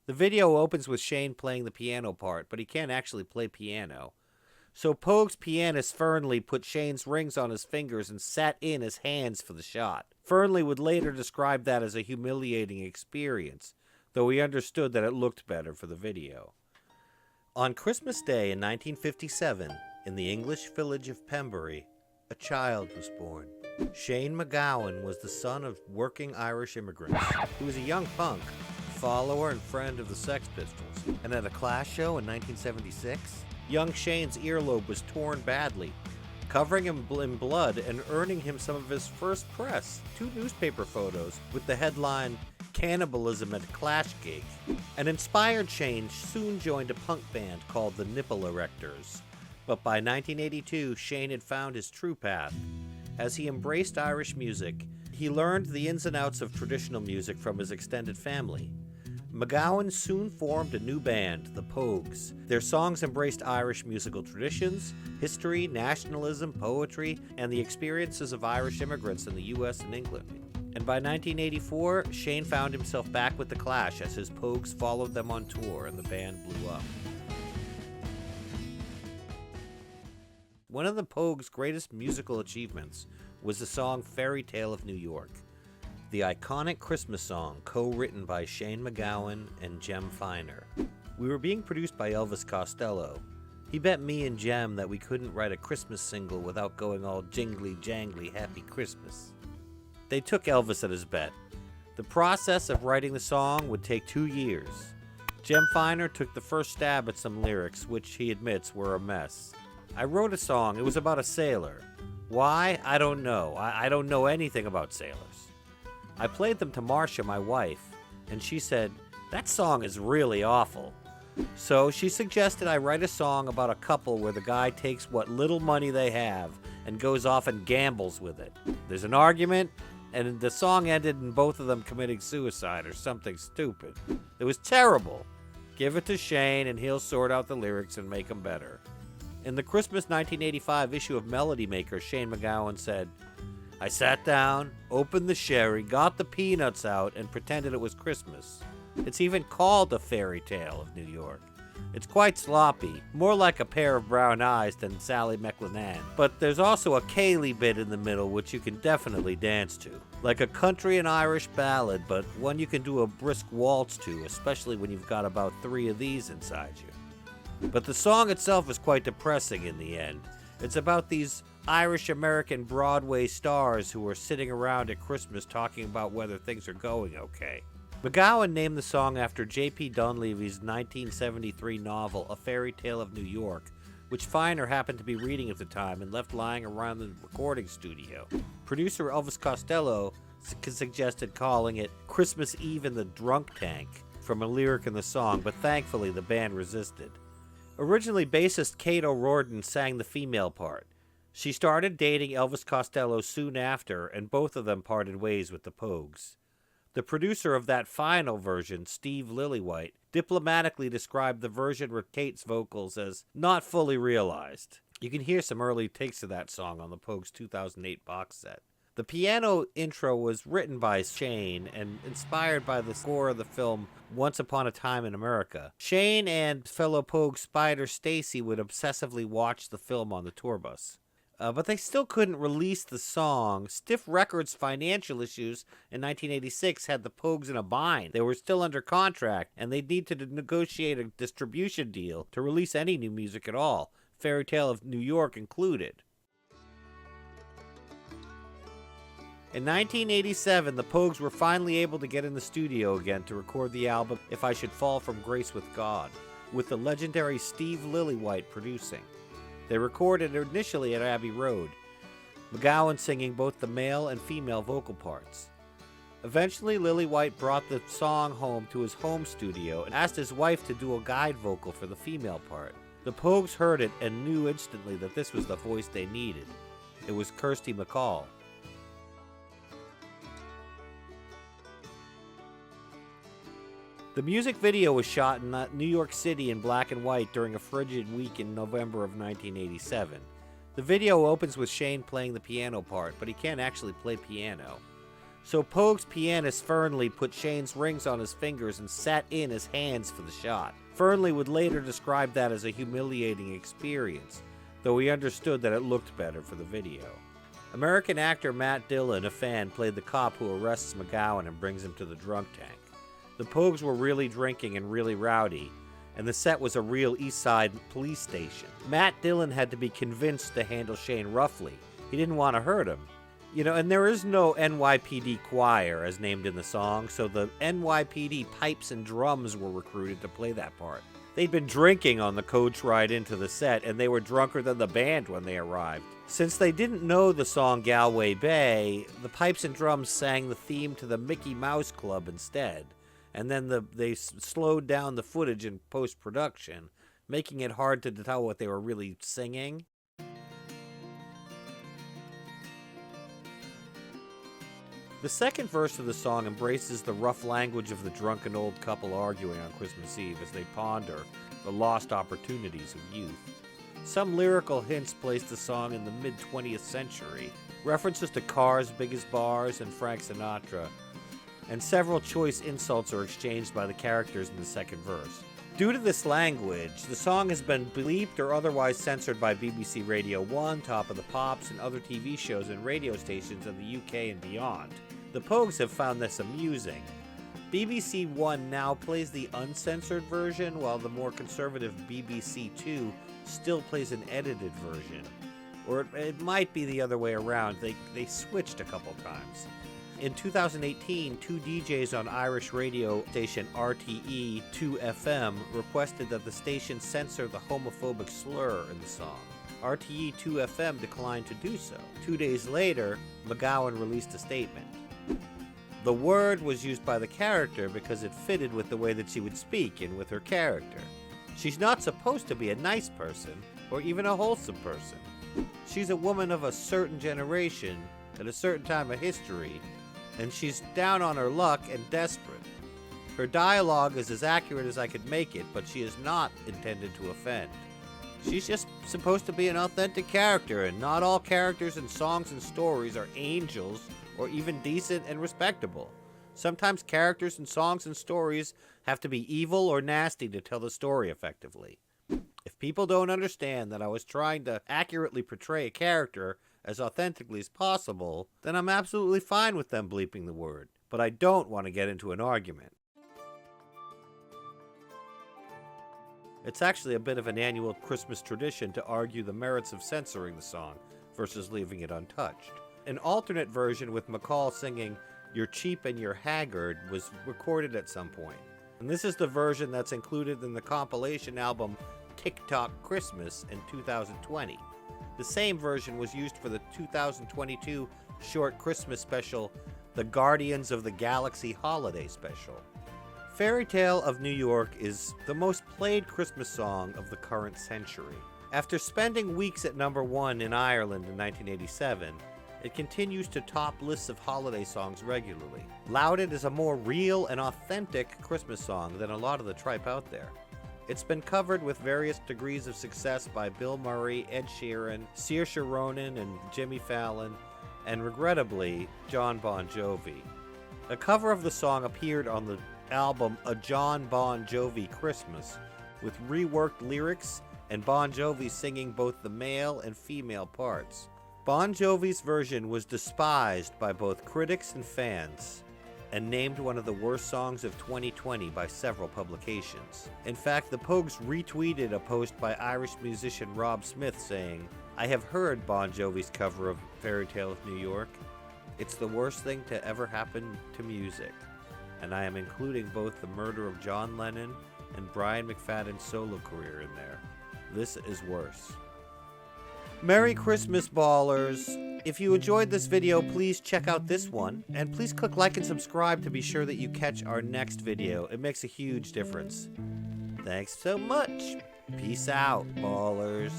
The video opens with Shane playing the piano part, but he can't actually play piano. So Pogues pianist Fernley put Shane's rings on his fingers and sat in his hands for the shot. Fernley would later describe that as a humiliating experience, though he understood that it looked better for the video. On Christmas Day in 1957, in the English village of Pembury, a child was born. Shane McGowan was the son of working Irish immigrants. He was a young punk, follower and friend of the Sex Pistols, and at a Clash show in 1976, young Shane's earlobe was torn badly, covering him in blood and earning him some of his first press, 2 newspaper photos with the headline, "Cannibalism at Clash Gig." An inspired Shane soon joined a punk band called the Nipple Erectors, but by 1982, Shane had found his true path. As he embraced Irish music, he learned the ins and outs of traditional music from his extended family. McGowan soon formed a new band, the Pogues. Their songs embraced Irish musical traditions, history, nationalism, poetry, and the experiences of Irish immigrants in the U.S. and England. And by 1984, Shane found himself back with the Clash as his Pogues followed them on tour and the band blew up. One of the Pogues' greatest musical achievements was the song Fairytale of New York, the iconic Christmas song co-written by Shane McGowan and Jem Finer. We were being produced by Elvis Costello. He bet me and Jem that we couldn't write a Christmas single without going all jingly-jangly Happy Christmas. They took Elvis at his bet. The process of writing the song would take 2 years. Jem Finer took the first stab at some lyrics, which he admits were a mess. I wrote a song. It was about a sailor. Why? I don't know. I don't know anything about sailors. I played them to Marcia, my wife, and she said, "That song is really awful." So she suggested I write a song about a couple where the guy takes what little money they have and goes off and gambles with it. There's an argument, and the song ended in both of them committing suicide or something stupid. It was terrible. Give it to Shane and he'll sort out the lyrics and make them better. In the Christmas 1985 issue of Melody Maker, Shane McGowan said, "I sat down, opened the sherry, got the peanuts out, and pretended it was Christmas. It's even called A Fairytale of New York. It's quite sloppy, more like A Pair of Brown Eyes than Sally McLennan. But there's also a Kaylee bit in the middle which you can definitely dance to. Like a country and Irish ballad, but one you can do a brisk waltz to, especially when you've got about 3 of these inside you." But the song itself is quite depressing in the end. It's about these Irish-American Broadway stars who are sitting around at Christmas talking about whether things are going okay. McGowan named the song after J.P. Donleavy's 1973 novel, A Fairytale of New York, which Finer happened to be reading at the time and left lying around the recording studio. Producer Elvis Costello suggested calling it Christmas Eve in the Drunk Tank from a lyric in the song, but thankfully the band resisted. Originally, bassist Cait O'Riordan sang the female part. She started dating Elvis Costello soon after, and both of them parted ways with the Pogues. The producer of that final version, Steve Lillywhite, diplomatically described the version with Cait's vocals as not fully realized. You can hear some early takes of that song on the Pogues' 2008 box set. The piano intro was written by Shane and inspired by the score of the film Once Upon a Time in America. Shane and fellow Pogue Spider Stacy would obsessively watch the film on the tour bus. But they still couldn't release the song. Stiff Records' financial issues in 1986 had the Pogues in a bind. They were still under contract, and they'd need to negotiate a distribution deal to release any new music at all, Fairytale of New York included. In 1987, the Pogues were finally able to get in the studio again to record the album If I Should Fall from Grace with God, with the legendary Steve Lillywhite producing. They recorded initially at Abbey Road, McGowan singing both the male and female vocal parts. Eventually, Lillywhite brought the song home to his home studio and asked his wife to do a guide vocal for the female part. The Pogues heard it and knew instantly that this was the voice they needed. It was Kirsty MacColl. The music video was shot in New York City in black and white during a frigid week in November of 1987. The video opens with Shane playing the piano part, but he can't actually play piano. So Pogues pianist Fernley put Shane's rings on his fingers and sat in his hands for the shot. Fernley would later describe that as a humiliating experience, though he understood that it looked better for the video. American actor Matt Dillon, a fan, played the cop who arrests McGowan and brings him to the drunk tank. The Pogues were really drinking and really rowdy, and the set was a real East Side police station. Matt Dillon had to be convinced to handle Shane roughly. He didn't want to hurt him. And there is no NYPD choir as named in the song, so the NYPD pipes and drums were recruited to play that part. They'd been drinking on the coach ride into the set, and they were drunker than the band when they arrived. Since they didn't know the song Galway Bay, the pipes and drums sang the theme to the Mickey Mouse Club instead, and then they slowed down the footage in post-production, making it hard to tell what they were really singing. The second verse of the song embraces the rough language of the drunken old couple arguing on Christmas Eve as they ponder the lost opportunities of youth. Some lyrical hints place the song in the mid-20th century, references to cars big as bars and Frank Sinatra, and several choice insults are exchanged by the characters in the second verse. Due to this language, the song has been bleeped or otherwise censored by BBC Radio 1, Top of the Pops, and other TV shows and radio stations in the UK and beyond. The Pogues have found this amusing. BBC One now plays the uncensored version, while the more conservative BBC Two still plays an edited version. Or it might be the other way around. They switched a couple times. In 2018, two DJs on Irish radio station RTE 2FM requested that the station censor the homophobic slur in the song. RTE 2FM declined to do so. 2 days later, McGowan released a statement. The word was used by the character because it fitted with the way that she would speak and with her character. She's not supposed to be a nice person or even a wholesome person. She's a woman of a certain generation at a certain time of history, and she's down on her luck and desperate. Her dialogue is as accurate as I could make it, but she is not intended to offend. She's just supposed to be an authentic character, and not all characters in songs and stories are angels or even decent and respectable. Sometimes characters in songs and stories have to be evil or nasty to tell the story effectively. If people don't understand that I was trying to accurately portray a character as authentically as possible, then I'm absolutely fine with them bleeping the word, but I don't want to get into an argument. It's actually a bit of an annual Christmas tradition to argue the merits of censoring the song versus leaving it untouched. An alternate version with McColl singing "You're Cheap and You're Haggard" was recorded at some point. And this is the version that's included in the compilation album Tik-tok Christmas in 2020. The same version was used for the 2022 short Christmas special, The Guardians of the Galaxy Holiday Special. Fairytale of New York is the most played Christmas song of the current century. After spending weeks at number 1 in Ireland in 1987, it continues to top lists of holiday songs regularly. Lauded as a more real and authentic Christmas song than a lot of the tripe out there. It's been covered with various degrees of success by Bill Murray, Ed Sheeran, Saoirse Ronan, and Jimmy Fallon, and regrettably, John Bon Jovi. A cover of the song appeared on the album A John Bon Jovi Christmas, with reworked lyrics and Bon Jovi singing both the male and female parts. Bon Jovi's version was despised by both critics and fans, and named one of the worst songs of 2020 by several publications. In fact, the Pogues retweeted a post by Irish musician Rob Smith saying, "I have heard Bon Jovi's cover of Fairytale of New York. It's the worst thing to ever happen to music, and I am including both the murder of John Lennon and Brian McFadden's solo career in there. This is worse." Merry Christmas, ballers! If you enjoyed this video, please check out this one, and please click like and subscribe to be sure that you catch our next video. It makes a huge difference. Thanks so much. Peace out, ballers.